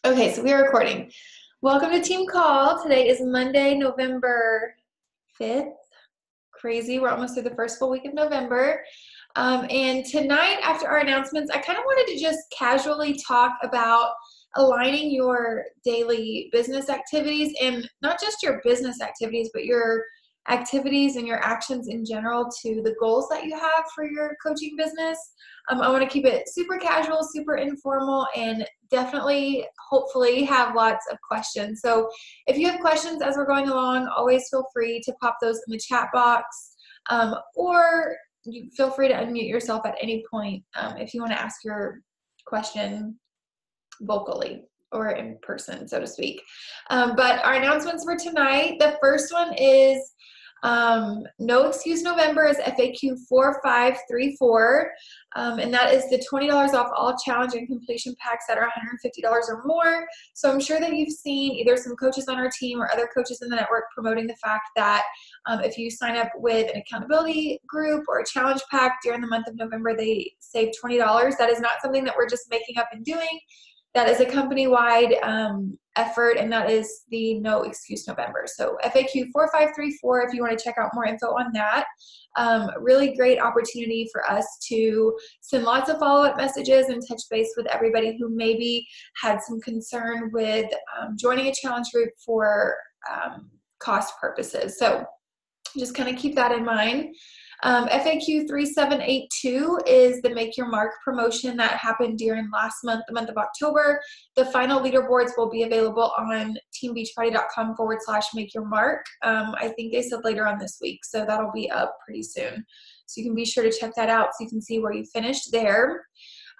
Okay, so we are recording. Welcome to Team Call. Today is Monday, November 5th. Crazy. We're almost through the first full week of November. And tonight, after our announcements, I kind of wanted to just casually talk about aligning your daily business activities, and not just your business activities, but your activities and your actions in general to the goals that you have for your coaching business. I want to keep it super casual, super informal, and definitely, hopefully, have lots of questions. So if you have questions as we're going along, always feel free to pop those in the chat box, or you feel free to unmute yourself at any point if you want to ask your question vocally or in person, so to speak. But our announcements for tonight, the first one is No Excuse November is FAQ 4534, and that is the $20 off all challenge and completion packs that are $150 or more. So I'm sure that you've seen either some coaches on our team or other coaches in the network promoting the fact that if you sign up with an accountability group or a challenge pack during the month of November, they save $20. That is not something that we're just making up and doing. That is a company-wide effort, and that is the No Excuse November. So FAQ 4534 if you want to check out more info on that. Really great opportunity for us to send lots of follow-up messages and touch base with everybody who maybe had some concern with joining a challenge group for cost purposes. So just kind of keep that in mind. FAQ 3782 is the Make Your Mark promotion that happened during last month, the month of October. The final leaderboards will be available on teambeachparty.com/make your mark. I think they said later on this week, so that'll be up pretty soon. So you can be sure to check that out so you can see where you finished there.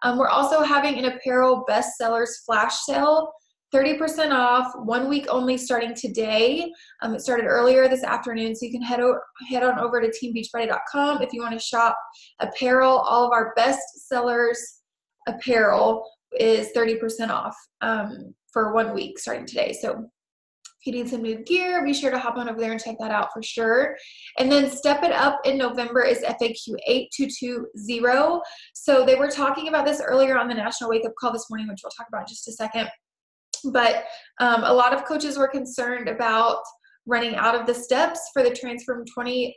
We're also having an apparel bestsellers flash sale. 30% off, 1 week only starting today. It started earlier this afternoon, so you can head on over to teambeachparty.com if you want to shop apparel. All of our best sellers apparel is 30% off for 1 week starting today. So if you need some new gear, be sure to hop on over there and check that out for sure. And then Step It Up in November is FAQ 8220. So they were talking about this earlier on the National Wake Up Call this morning, which we'll talk about in just a second. But a lot of coaches were concerned about running out of the steps for the Transform 20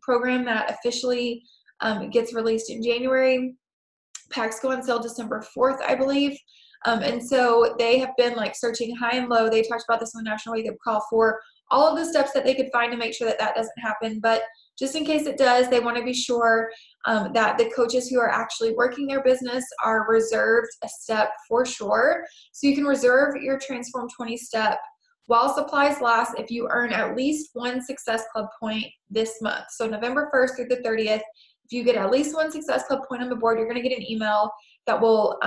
program that officially gets released in January. Packs go on sale December 4th, I believe. And so they have been like searching high and low. They talked about this on the National Wake Up Call for all of the steps that they could find to make sure that that doesn't happen. But just in case it does, they want to be sure that the coaches who are actually working their business are reserved a step for sure. So you can reserve your Transform 20 step while supplies last if you earn at least one Success Club point this month. So November 1st through the 30th, if you get at least one Success Club point on the board, you're going to get an email that will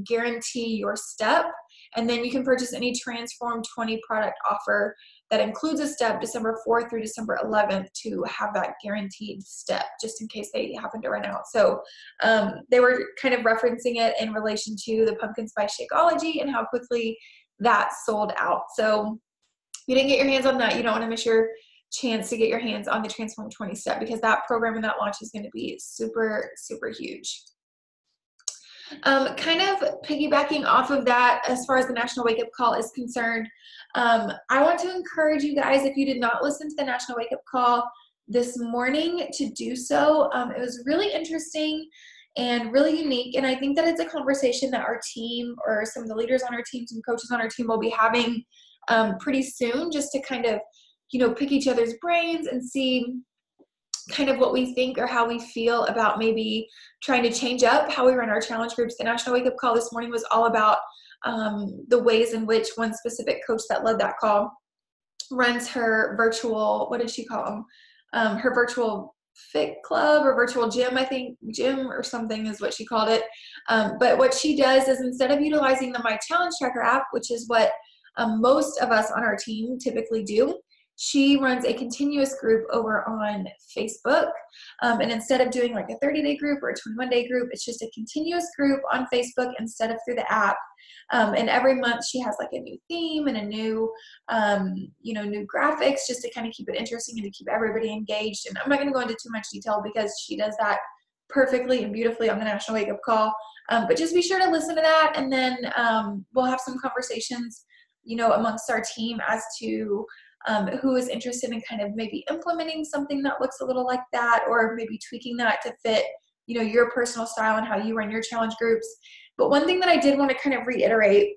guarantee your step. And then you can purchase any Transform 20 product offer that includes a step December 4th through December 11th to have that guaranteed step, just in case they happen to run out. So they were kind of referencing it in relation to the pumpkin spice Shakeology and how quickly that sold out. So if you didn't get your hands on that, you don't want to miss your chance to get your hands on the Transform 20 step, because that program and that launch is going to be super, super huge. Kind of piggybacking off of that, as far as the National Wake Up Call is concerned, I want to encourage you guys, if you did not listen to the National Wake Up Call this morning, to do so. It was really interesting and really unique, and I think that it's a conversation that our team, or some of the leaders on our team, some coaches on our team, will be having pretty soon, just to kind of, pick each other's brains and see kind of what we think or how we feel about maybe trying to change up how we run our challenge groups. The National Wake Up Call this morning was all about the ways in which one specific coach that led that call runs her virtual, what did she call them? Her virtual fit club or virtual gym, I think gym or something is what she called it. But what she does is, instead of utilizing the My Challenge Tracker app, which is what most of us on our team typically do, she runs a continuous group over on Facebook. And instead of doing like a 30-day group or a 21-day group, it's just a continuous group on Facebook instead of through the app. And every month she has like a new theme and a new, new graphics, just to kind of keep it interesting and to keep everybody engaged. And I'm not going to go into too much detail because she does that perfectly and beautifully on the National Wake Up Call. But just be sure to listen to that, and then we'll have some conversations, you know, amongst our team as to who is interested in kind of maybe implementing something that looks a little like that, or maybe tweaking that to fit, you know, your personal style and how you run your challenge groups. But one thing that I did want to kind of reiterate,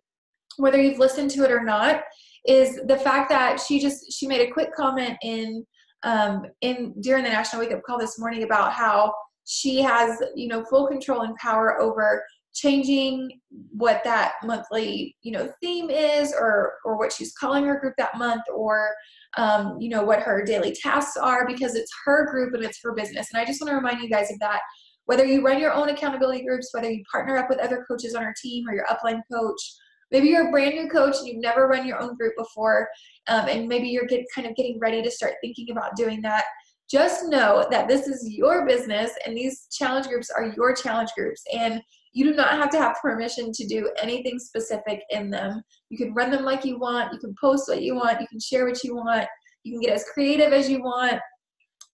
whether you've listened to it or not, is the fact that she made a quick comment in during the National Wake Up Call this morning about how she has, you know, full control and power over changing what that monthly, you know, theme is, or what she's calling her group that month, or you know, what her daily tasks are, because it's her group and it's her business. And I just want to remind you guys of that. Whether you run your own accountability groups, whether you partner up with other coaches on our team or your upline coach, maybe you're a brand new coach and you've never run your own group before, and maybe you're kind of getting ready to start thinking about doing that. Just know that this is your business, and these challenge groups are your challenge groups, and you do not have to have permission to do anything specific in them. You can run them like you want. You can post what you want. You can share what you want. You can get as creative as you want.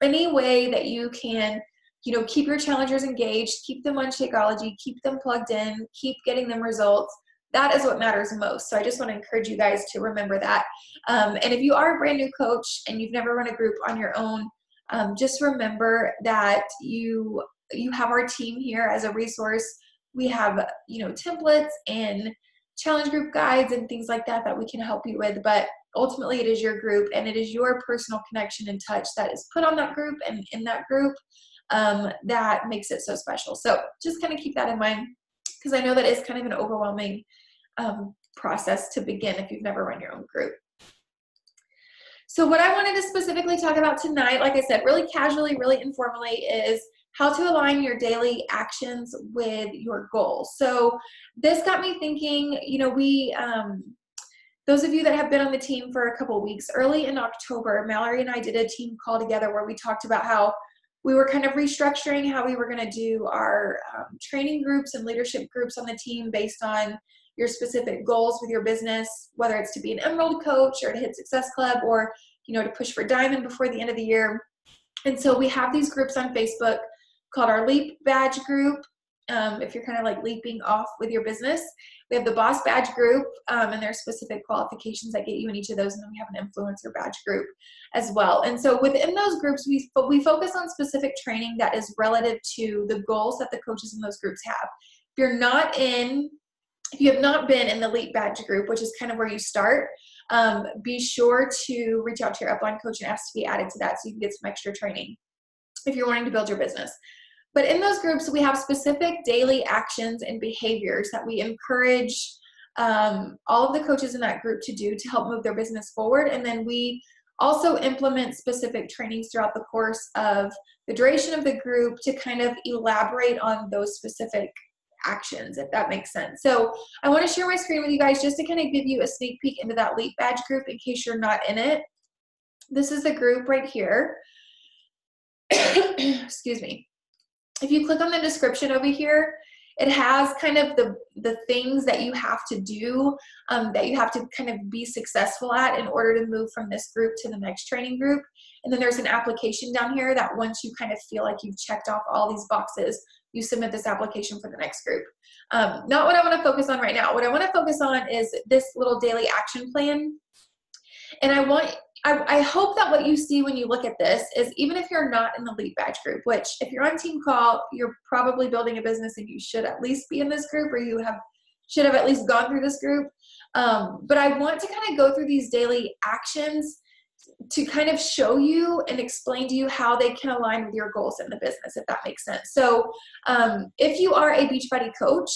Any way that you can, you know, keep your challengers engaged, keep them on Shakeology, keep them plugged in, keep getting them results. That is what matters most. So I just want to encourage you guys to remember that. And if you are a brand new coach and you've never run a group on your own, just remember that you have our team here as a resource. We have, you know, templates and challenge group guides and things like that that we can help you with. But ultimately, it is your group, and it is your personal connection and touch that is put on that group and in that group that makes it so special. So just kind of keep that in mind, because I know that is kind of an overwhelming process to begin if you've never run your own group. So what I wanted to specifically talk about tonight, like I said, really casually, really informally, is how to align your daily actions with your goals. So this got me thinking, you know, those of you that have been on the team for a couple of weeks, early in October, Mallory and I did a team call together where we talked about how we were kind of restructuring how we were going to do our training groups and leadership groups on the team based on your specific goals with your business, whether it's to be an Emerald coach or to hit Success Club, or, you know, to push for Diamond before the end of the year. And so we have these groups on Facebook called our Leap Badge group. If you're kind of like leaping off with your business, we have the Boss Badge group, and there's specific qualifications that get you in each of those. And then we have an Influencer Badge group as well. And so within those groups, we focus on specific training that is relative to the goals that the coaches in those groups have. If you have not been in the Leap Badge group, which is kind of where you start, be sure to reach out to your upline coach and ask to be added to that so you can get some extra training if you're wanting to build your business. But in those groups, we have specific daily actions and behaviors that we encourage all of the coaches in that group to do to help move their business forward. And then we also implement specific trainings throughout the course of the duration of the group to kind of elaborate on those specific actions, if that makes sense. So I want to share my screen with you guys just to kind of give you a sneak peek into that Leap Badge group in case you're not in it. This is the group right here. Excuse me. If you click on the description over here, it has kind of the things that you have to do, that you have to kind of be successful at in order to move from this group to the next training group. And then there's an application down here that once you kind of feel like you've checked off all these boxes, you submit this application for the next group. Not what I want to focus on right now. What I want to focus on is this little daily action plan. And I hope that what you see when you look at this is, even if you're not in the Leap Badge group, which if you're on Team Call, you're probably building a business and you should at least be in this group, or you should have at least gone through this group. But I want to kind of go through these daily actions to kind of show you and explain to you how they can align with your goals in the business, if that makes sense. So if you are a Beachbody coach,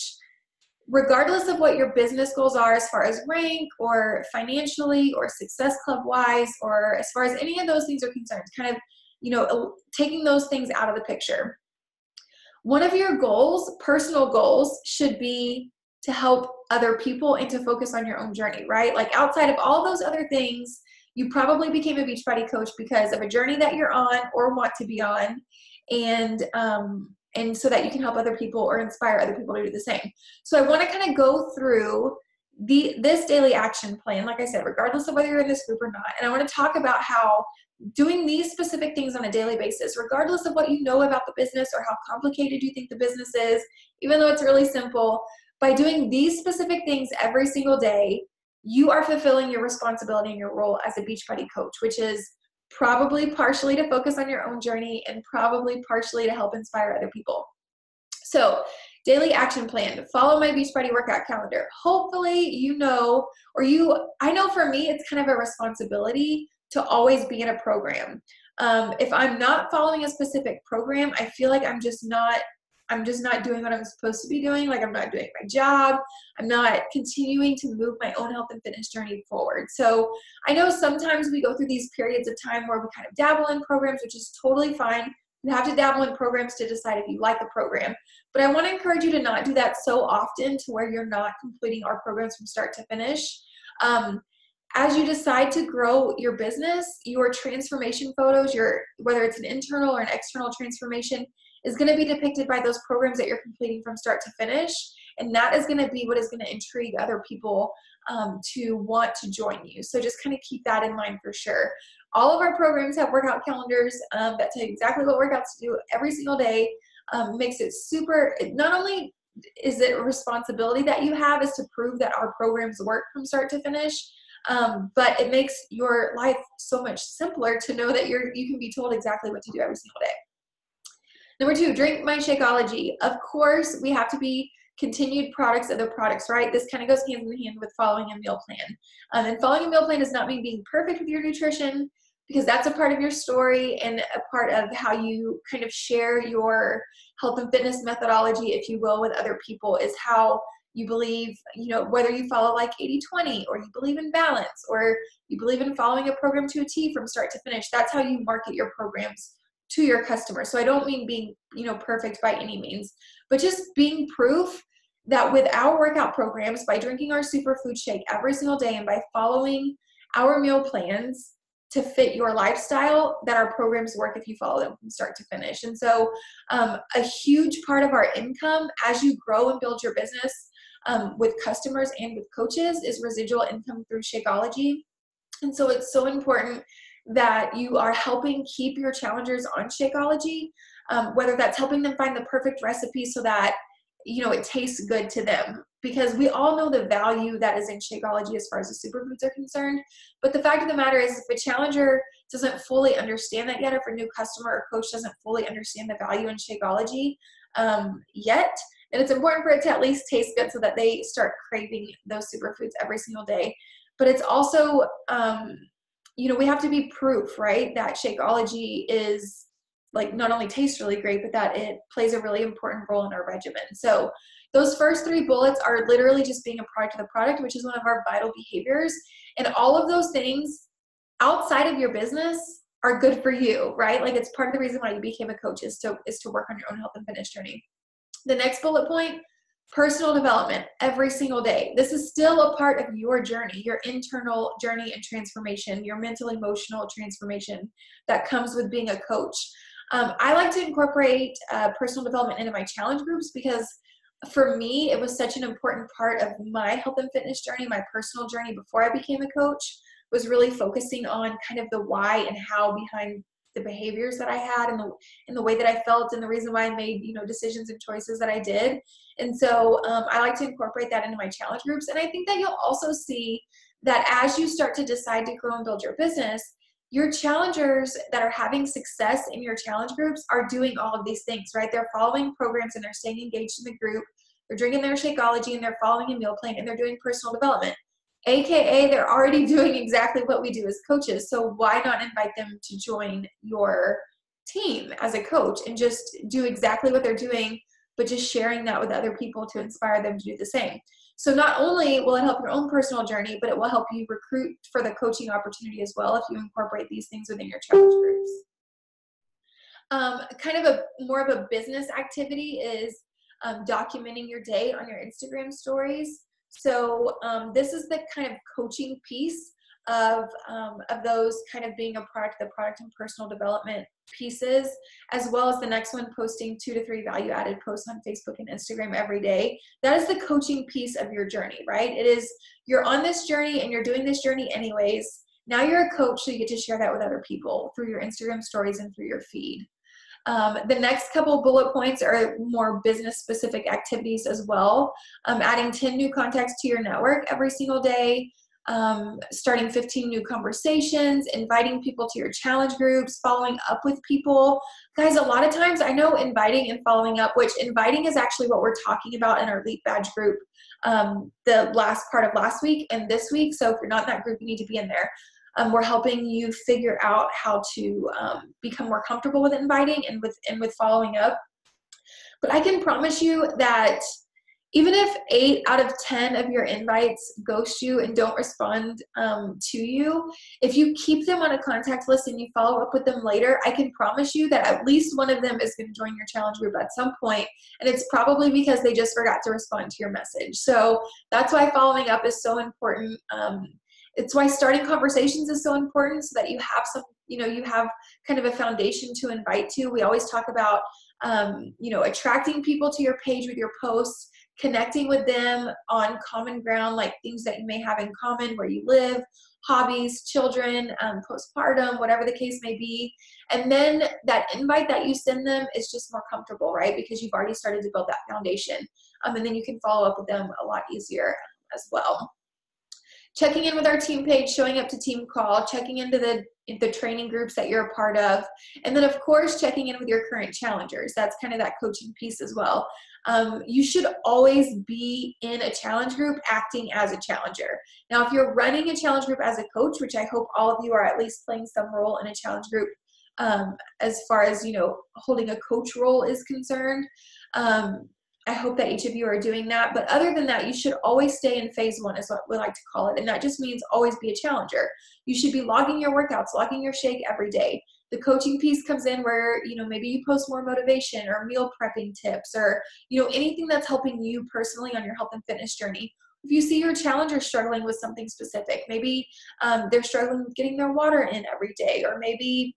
regardless of what your business goals are as far as rank or financially or Success Club wise, or as far as any of those things are concerned, kind of, you know, taking those things out of the picture. One of your goals, personal goals, should be to help other people and to focus on your own journey, right? Like outside of all those other things, you probably became a Beachbody coach because of a journey that you're on or want to be on, and so that you can help other people or inspire other people to do the same. So I want to kind of go through this daily action plan, like I said, regardless of whether you're in this group or not. And I want to talk about how doing these specific things on a daily basis, regardless of what you know about the business or how complicated you think the business is, even though it's really simple, by doing these specific things every single day, you are fulfilling your responsibility and your role as a Beachbody coach, which is probably partially to focus on your own journey and probably partially to help inspire other people. So, daily action plan, follow my Beachbody workout calendar. Hopefully, I know for me, it's kind of a responsibility to always be in a program. If I'm not following a specific program, I feel like I'm just not doing what I'm supposed to be doing. Like, I'm not doing my job. I'm not continuing to move my own health and fitness journey forward. So I know sometimes we go through these periods of time where we kind of dabble in programs, which is totally fine. You have to dabble in programs to decide if you like a program. But I want to encourage you to not do that so often to where you're not completing our programs from start to finish. As you decide to grow your business, your transformation photos, whether it's an internal or an external transformation, is going to be depicted by those programs that you're completing from start to finish. And that is going to be what is going to intrigue other people to want to join you. So just kind of keep that in mind for sure. All of our programs have workout calendars that tell you exactly what workouts to do every single day. Makes it super, not only is it a responsibility that you have is to prove that our programs work from start to finish, but it makes your life so much simpler to know that you can be told exactly what to do every single day. Number 2, drink my Shakeology. Of course, we have to be continued products of the products, right? This kind of goes hand in hand with following a meal plan. And following a meal plan does not mean being perfect with your nutrition, because that's a part of your story and a part of how you kind of share your health and fitness methodology, if you will, with other people, is how you believe, whether you follow like 80-20 or you believe in balance or you believe in following a program to a T from start to finish. That's how you market your programs to your customers. So I don't mean being, perfect by any means, but just being proof that with our workout programs, by drinking our superfood shake every single day and by following our meal plans to fit your lifestyle, that our programs work if you follow them from start to finish. And so a huge part of our income as you grow and build your business with customers and with coaches is residual income through Shakeology. And so it's so important that you are helping keep your challengers on Shakeology, whether that's helping them find the perfect recipe so that, it tastes good to them, because we all know the value that is in Shakeology as far as the superfoods are concerned. But the fact of the matter is, if a challenger doesn't fully understand that yet, or if a new customer or coach doesn't fully understand the value in Shakeology yet, then it's important for it to at least taste good so that they start craving those superfoods every single day. But it's also, we have to be proof, right, that Shakeology is like not only tastes really great, but that it plays a really important role in our regimen. So those first 3 bullets are literally just being a product of the product, which is one of our vital behaviors. And all of those things outside of your business are good for you, right? Like, it's part of the reason why you became a coach is to work on your own health and fitness journey. The next bullet point, personal development every single day. This is still a part of your journey, your internal journey and transformation, your mental, emotional transformation that comes with being a coach. I like to incorporate personal development into my challenge groups, because for me, it was such an important part of my health and fitness journey, my personal journey before I became a coach, was really focusing on kind of the why and how behind the behaviors that I had and the way that I felt and the reason why I made, decisions and choices that I did. And so I like to incorporate that into my challenge groups. And I think that you'll also see that as you start to decide to grow and build your business, your challengers that are having success in your challenge groups are doing all of these things, right? They're following programs and they're staying engaged in the group. They're drinking their Shakeology and they're following a meal plan and they're doing personal development. AKA, they're already doing exactly what we do as coaches. So why not invite them to join your team as a coach and just do exactly what they're doing, but just sharing that with other people to inspire them to do the same. So not only will it help your own personal journey, but it will help you recruit for the coaching opportunity as well if you incorporate these things within your challenge groups. Kind of more of a business activity is documenting your day on your Instagram stories. So this is the kind of coaching piece of those kind of being a product, the product and personal development pieces, as well as the next one, posting 2 to 3 value added posts on Facebook and Instagram every day. That is the coaching piece of your journey, right? It is, you're on this journey and you're doing this journey anyways. Now you're a coach, so you get to share that with other people through your Instagram stories and through your feed. The next couple bullet points are more business specific activities as well. Adding 10 new contacts to your network every single day, starting 15 new conversations, inviting people to your challenge groups, following up with people. Guys, a lot of times I know inviting and following up, which inviting is actually what we're talking about in our Leap Badge group, the last part of last week and this week. So if you're not in that group, you need to be in there. We're helping you figure out how to become more comfortable with inviting and with following up. But I can promise you that even if 8 out of 10 of your invites ghost you and don't respond to you, if you keep them on a contact list and you follow up with them later, I can promise you that at least one of them is going to join your challenge group at some point, and it's probably because they just forgot to respond to your message. So that's why following up is so important. It's why starting conversations is so important, so that you have some, you have kind of a foundation to invite to. We always talk about, attracting people to your page with your posts, connecting with them on common ground, like things that you may have in common, where you live, hobbies, children, postpartum, whatever the case may be. And then that invite that you send them is just more comfortable, right? Because you've already started to build that foundation. And then you can follow up with them a lot easier as well. Checking in with our team page, showing up to team call, checking into the training groups that you're a part of, and then of course checking in with your current challengers. That's kind of that coaching piece as well. You should always be in a challenge group acting as a challenger. Now, if you're running a challenge group as a coach, which I hope all of you are at least playing some role in a challenge group, as far as holding a coach role is concerned, I hope that each of you are doing that. But other than that, you should always stay in phase 1, is what we like to call it. And that just means always be a challenger. You should be logging your workouts, logging your shake every day. The coaching piece comes in where, maybe you post more motivation or meal prepping tips, or, anything that's helping you personally on your health and fitness journey. If you see your challenger struggling with something specific, maybe they're struggling with getting their water in every day, or maybe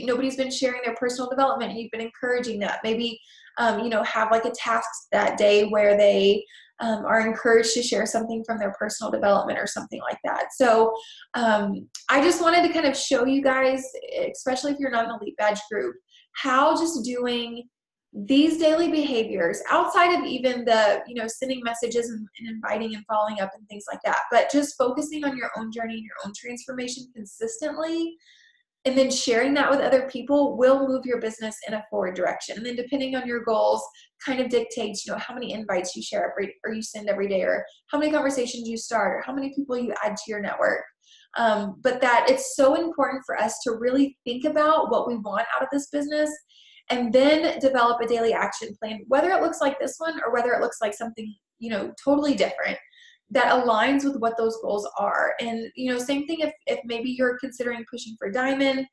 nobody's been sharing their personal development and you've been encouraging that. Maybe, have like a task that day where they are encouraged to share something from their personal development or something like that. So I just wanted to kind of show you guys, especially if you're not in a Leap Badge group, how just doing these daily behaviors outside of even the, sending messages and inviting and following up and things like that, but just focusing on your own journey and your own transformation consistently, and then sharing that with other people will move your business in a forward direction. And then depending on your goals, kind of dictates, how many invites you share or you send every day, or how many conversations you start, or how many people you add to your network. But that it's so important for us to really think about what we want out of this business, and then develop a daily action plan, whether it looks like this one or whether it looks like something, totally different, that aligns with what those goals are. And, same thing if maybe you're considering pushing for diamond,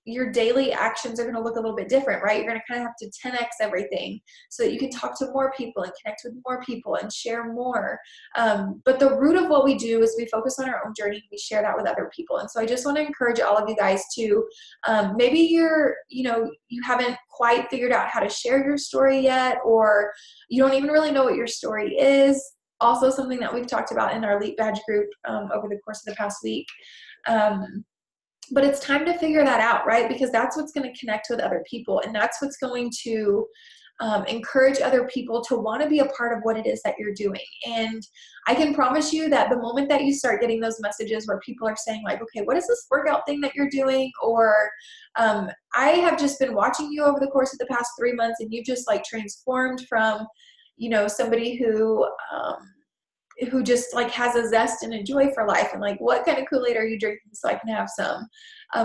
your daily actions are going to look a little bit different, right? You're going to kind of have to 10x everything so that you can talk to more people and connect with more people and share more. But the root of what we do is we focus on our own journey and we share that with other people. And so I just want to encourage all of you guys to, maybe you haven't quite figured out how to share your story yet, or you don't even really know what your story is. Also something that we've talked about in our Leap Badge group over the course of the past week. But it's time to figure that out, right? Because that's what's going to connect with other people, and that's what's going to encourage other people to want to be a part of what it is that you're doing. And I can promise you that the moment that you start getting those messages where people are saying like, okay, what is this workout thing that you're doing? Or I have just been watching you over the course of the past 3 months, and you just like transformed from, somebody who just like has a zest and a joy for life, and like, what kind of Kool-Aid are you drinking so I can have some?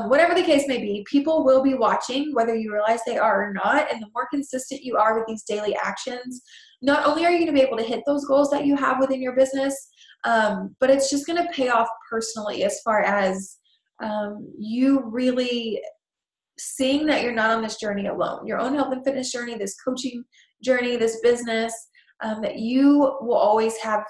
Whatever the case may be, people will be watching whether you realize they are or not. And the more consistent you are with these daily actions, not only are you going to be able to hit those goals that you have within your business, but it's just going to pay off personally, as far as you really seeing that you're not on this journey alone, your own health and fitness journey, this coaching journey, this business, that you will always have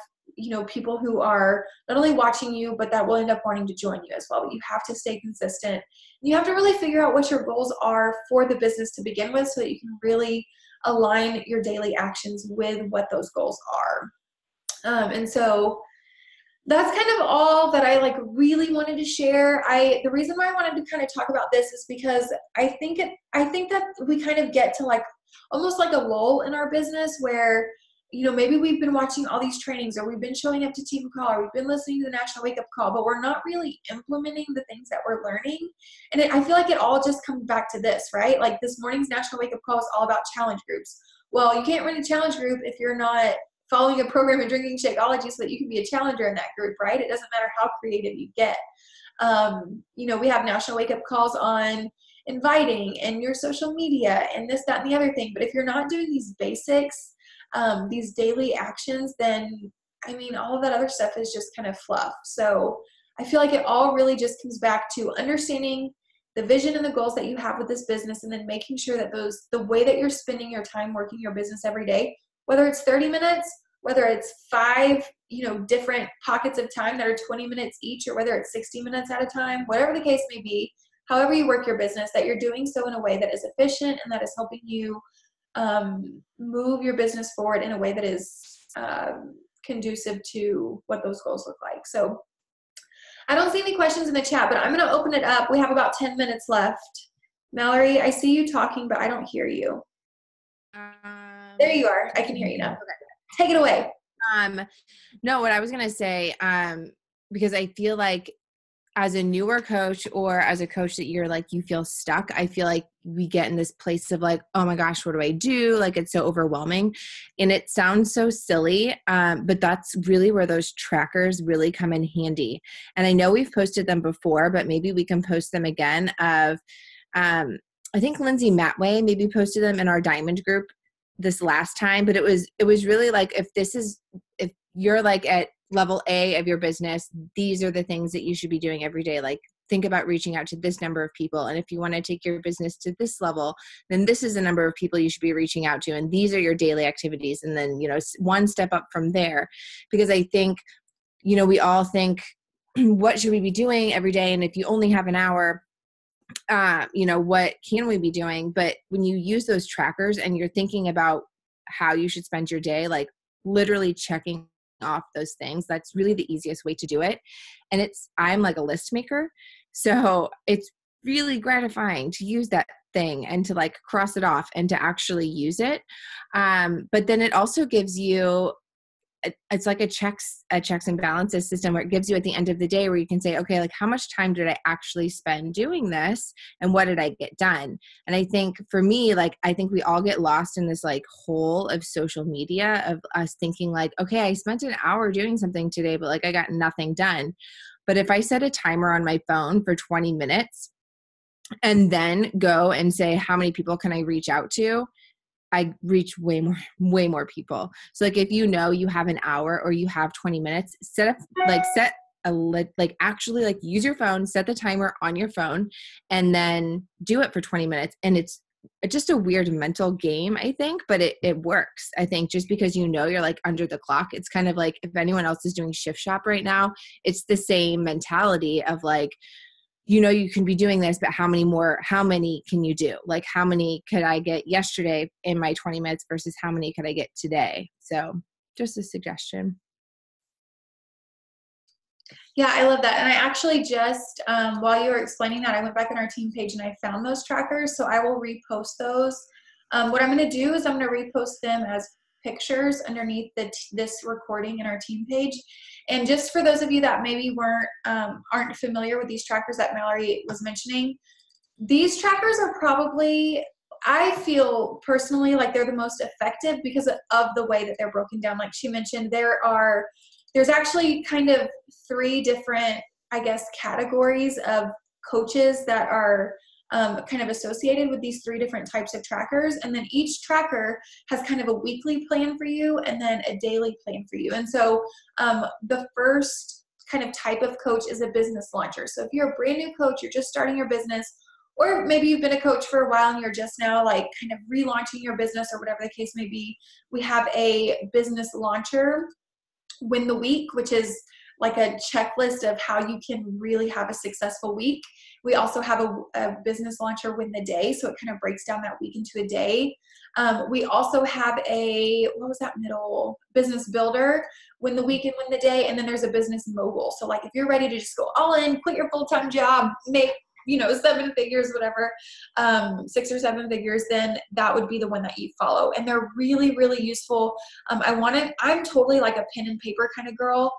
people who are not only watching you, but that will end up wanting to join you as well. But you have to stay consistent. You have to really figure out what your goals are for the business to begin with, so that you can really align your daily actions with what those goals are. And so That's kind of all that I like really wanted to share. The reason why I wanted to kind of talk about this is because I think that we kind of get to like almost like a lull in our business where, you know, maybe we've been watching all these trainings or we've been showing up to team call or we've been listening to the National Wake Up Call, but we're not really implementing the things that we're learning. And I feel like it all just comes back to this, right? Like this morning's National Wake Up Call is all about challenge groups. Well, you can't run a challenge group if you're not following a program and drinking Shakeology so that you can be a challenger in that group, right? It doesn't matter how creative you get. You know, we have National Wake Up Calls on inviting and your social media and this, that, and the other thing. But if you're not doing these basics, these daily actions, then I mean, all of that other stuff is just kind of fluff. So I feel like it all really just comes back to understanding the vision and the goals that you have with this business, and then making sure that the way that you're spending your time working your business every day, whether it's 30 minutes, whether it's 5, you know, different pockets of time that are 20 minutes each, or whether it's 60 minutes at a time, whatever the case may be, however you work your business, that you're doing so in a way that is efficient and that is helping you move your business forward in a way that is conducive to what those goals look like. So I don't see any questions in the chat, but I'm going to open it up. We have about 10 minutes left. Mallory, I see you talking, but I don't hear you. There you are. I can hear you now. Okay. Take it away. No, what I was going to say, because I feel like as a newer coach or as a coach that you're like, you feel stuck, I feel like we get in this place of like, oh my gosh, what do I do? Like, it's so overwhelming and it sounds so silly. But that's really where those trackers really come in handy. And I know we've posted them before, but maybe we can post them again I think Lindsay Matway maybe posted them in our diamond group this last time, but it was really like, if you're like at level A of your business, these are the things that you should be doing every day. Like, think about reaching out to this number of people. And if you want to take your business to this level, then this is the number of people you should be reaching out to. And these are your daily activities. And then, you know, one step up from there, because I think, you know, we all think, what should we be doing every day? And if you only have an hour, you know, what can we be doing? But when you use those trackers and you're thinking about how you should spend your day, like literally checking off those things, that's really the easiest way to do it. And I'm like a list maker. So it's really gratifying to use that thing and to like cross it off and to actually use it. But then it also gives you, it's like a checks and balances system where it gives you at the end of the day where you can say, okay, like how much time did I actually spend doing this and what did I get done? And I think for me, like, I think we all get lost in this like hole of social media of us thinking like, okay, I spent an hour doing something today, but like I got nothing done. But if I set a timer on my phone for 20 minutes and then go and say, how many people can I reach out to? I reach way more people. So like, if you know you have an hour or you have 20 minutes, actually like use your phone, set the timer on your phone and then do it for 20 minutes. And it's just a weird mental game, I think, but it works. I think just because, you know, you're like under the clock, it's kind of like if anyone else is doing shift shop right now, it's the same mentality of like, you know, you can be doing this, but how many can you do? Like, how many could I get yesterday in my 20 minutes versus how many could I get today? So just a suggestion. Yeah, I love that. And I actually just, while you were explaining that, I went back on our team page and I found those trackers. So I will repost those. What I'm going to do is I'm going to repost them as pictures underneath this recording in our team page. And just for those of you that maybe aren't familiar with these trackers that Mallory was mentioning, these trackers are probably, I feel personally like they're the most effective because of the way that they're broken down. Like she mentioned, there's actually kind of 3 different, I guess, categories of coaches that are kind of associated with these 3 different types of trackers. And then each tracker has kind of a weekly plan for you and then a daily plan for you. And so the first kind of type of coach is a business launcher. So if you're a brand new coach, you're just starting your business, or maybe you've been a coach for a while and you're just now like kind of relaunching your business or whatever the case may be, we have a business launcher win the week, which is like a checklist of how you can really have a successful week. We also have a business launcher win the day. So it kind of breaks down that week into a day. We also have what was that middle? Business builder, win the week and win the day. And then there's a business mogul. So like if you're ready to just go all in, quit your full-time job, make, 7 figures, whatever, 6 or 7 figures, then that would be the one that you follow. And they're really, really useful. I'm totally like a pen and paper kind of girl,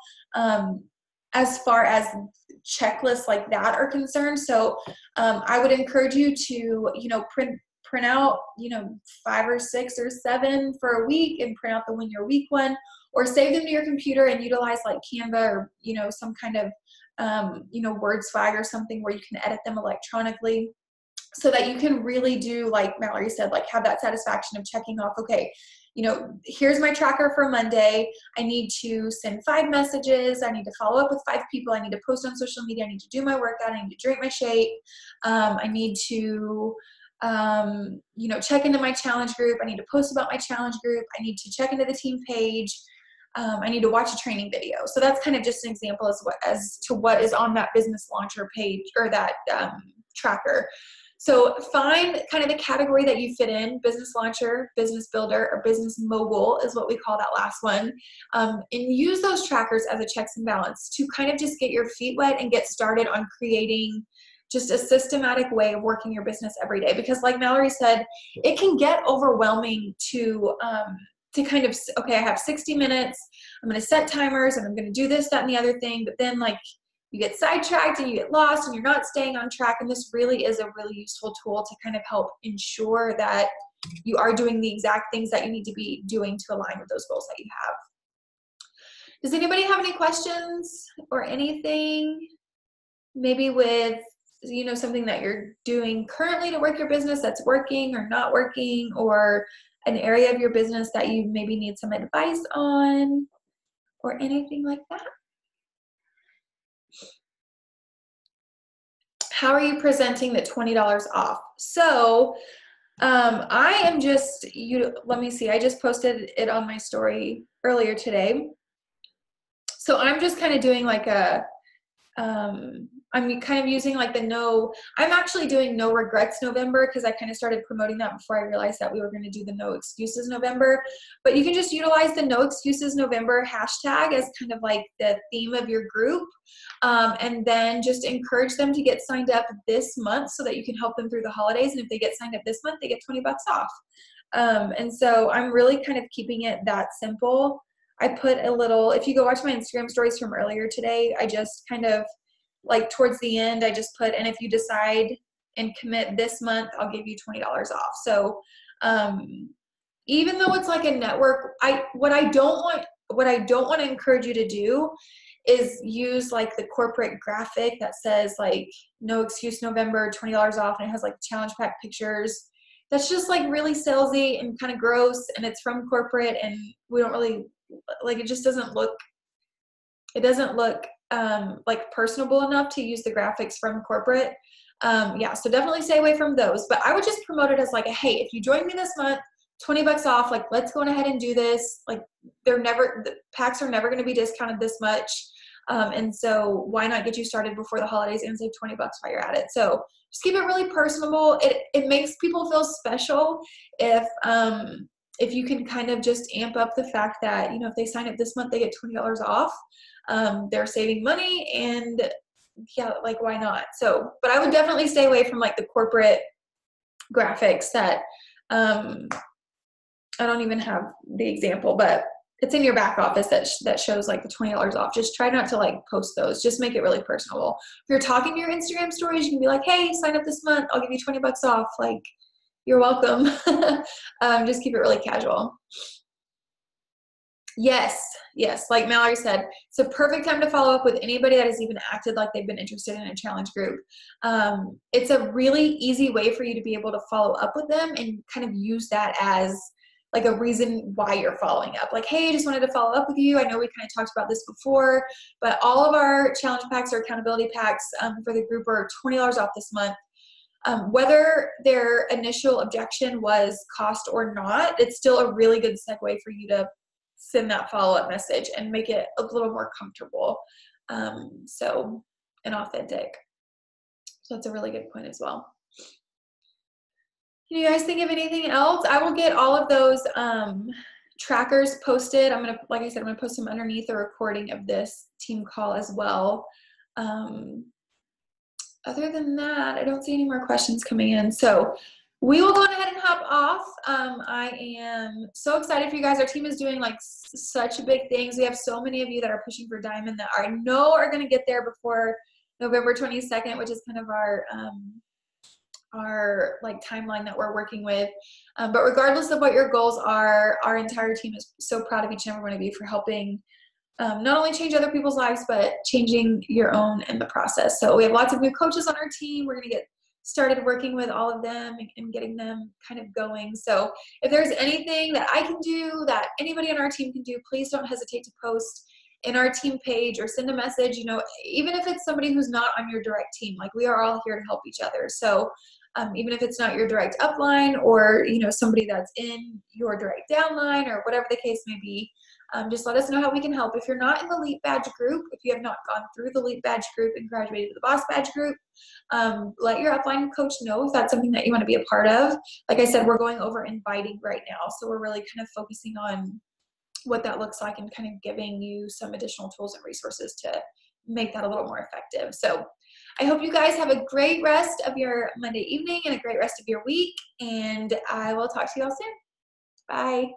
as far as checklists like that are concerned. So, I would encourage you to, print out, 5 or 6 or 7 for a week and print out the win your week one, or save them to your computer and utilize like Canva or, some kind of, WordSwag or something where you can edit them electronically, so that you can really do, like Mallory said, like have that satisfaction of checking off, okay, here's my tracker for Monday. I need to send 5 messages. I need to follow up with 5 people. I need to post on social media. I need to do my workout. I need to drink my shake. I need to, check into my challenge group. I need to post about my challenge group. I need to check into the team page. I need to watch a training video. So that's kind of just an example as to what is on that business launcher page or that tracker. So find kind of the category that you fit in: business launcher, business builder, or business mogul is what we call that last one. And use those trackers as a checks and balance to kind of just get your feet wet and get started on creating just a systematic way of working your business every day. Because like Mallory said, it can get overwhelming to kind of, okay, I have 60 minutes, I'm going to set timers and I'm going to do this, that, and the other thing. But then like you get sidetracked and you get lost and you're not staying on track. And this really is a really useful tool to kind of help ensure that you are doing the exact things that you need to be doing to align with those goals that you have. Does anybody have any questions or anything? Maybe with, something that you're doing currently to work your business that's working or not working, or an area of your business that you maybe need some advice on, or anything like that? How are you presenting the $20 off? So I am just, let me see, I just posted it on my story earlier today. So I'm just kind of doing like I'm kind of using like I'm actually doing no regrets November, because I kind of started promoting that before I realized that we were going to do the no excuses November. But you can just utilize the no excuses November hashtag as kind of like the theme of your group. And then just encourage them to get signed up this month so that you can help them through the holidays. And if they get signed up this month, they get $20 off. And so I'm really kind of keeping it that simple. I put a little, if you go watch my Instagram stories from earlier today, I just kind of like towards the end, I just put, and if you decide and commit this month, I'll give you $20 off. So even though it's like a network, what I don't want to encourage you to do is use like the corporate graphic that says like no excuse November, $20 off, and it has like challenge pack pictures. That's just like really salesy and kind of gross, and it's from corporate, and we don't really like, it just doesn't look like personable enough to use the graphics from corporate. So definitely stay away from those. But I would just promote it as like, hey, if you join me this month, $20 off, like let's go ahead and do this. Like the packs are never going to be discounted this much. And so why not get you started before the holidays and save $20 while you're at it? So just keep it really personable. It makes people feel special if you can kind of just amp up the fact that, if they sign up this month, they get $20 off. They're saving money, and yeah, like why not? So, but I would definitely stay away from like the corporate graphics that, I don't even have the example, but it's in your back office that shows like the $20 off. Just try not to like post those. Just make it really personable. If you're talking to your Instagram stories, you can be like, hey, sign up this month, I'll give you $20 off. Like, you're welcome. Just keep it really casual. Yes. Like Mallory said, it's a perfect time to follow up with anybody that has even acted like they've been interested in a challenge group. It's a really easy way for you to be able to follow up with them and kind of use that as like a reason why you're following up. Like, hey, I just wanted to follow up with you. I know we kind of talked about this before, but all of our challenge packs or accountability packs for the group are $20 off this month. Whether their initial objection was cost or not, it's still a really good segue for you to send that follow-up message and make it a little more comfortable and authentic. So that's a really good point as well. Can you guys think of anything else? I will get all of those trackers posted. Like I said, I'm gonna post them underneath the recording of this team call as well. Other than that, I don't see any more questions coming in. So we will go ahead and hop off. I am so excited for you guys. Our team is doing like such big things. We have so many of you that are pushing for Diamond that I know are going to get there before November 22nd, which is kind of our like timeline that we're working with. But regardless of what your goals are, our entire team is so proud of each and every one of you for helping not only change other people's lives, but changing your own in the process. So we have lots of new coaches on our team. We're going to get started working with all of them and getting them kind of going. So if there's anything that I can do, that anybody on our team can do, please don't hesitate to post in our team page or send a message, you know, even if it's somebody who's not on your direct team. Like, we are all here to help each other. So even if it's not your direct upline, or, you know, somebody that's in your direct downline, or whatever the case may be, just let us know how we can help. If you're not in the LEAP badge group, if you have not gone through the LEAP badge group and graduated to the boss badge group, let your upline coach know if that's something that you want to be a part of. Like I said, we're going over inviting right now. So we're really kind of focusing on what that looks like and kind of giving you some additional tools and resources to make that a little more effective. So I hope you guys have a great rest of your Monday evening and a great rest of your week. And I will talk to you all soon. Bye.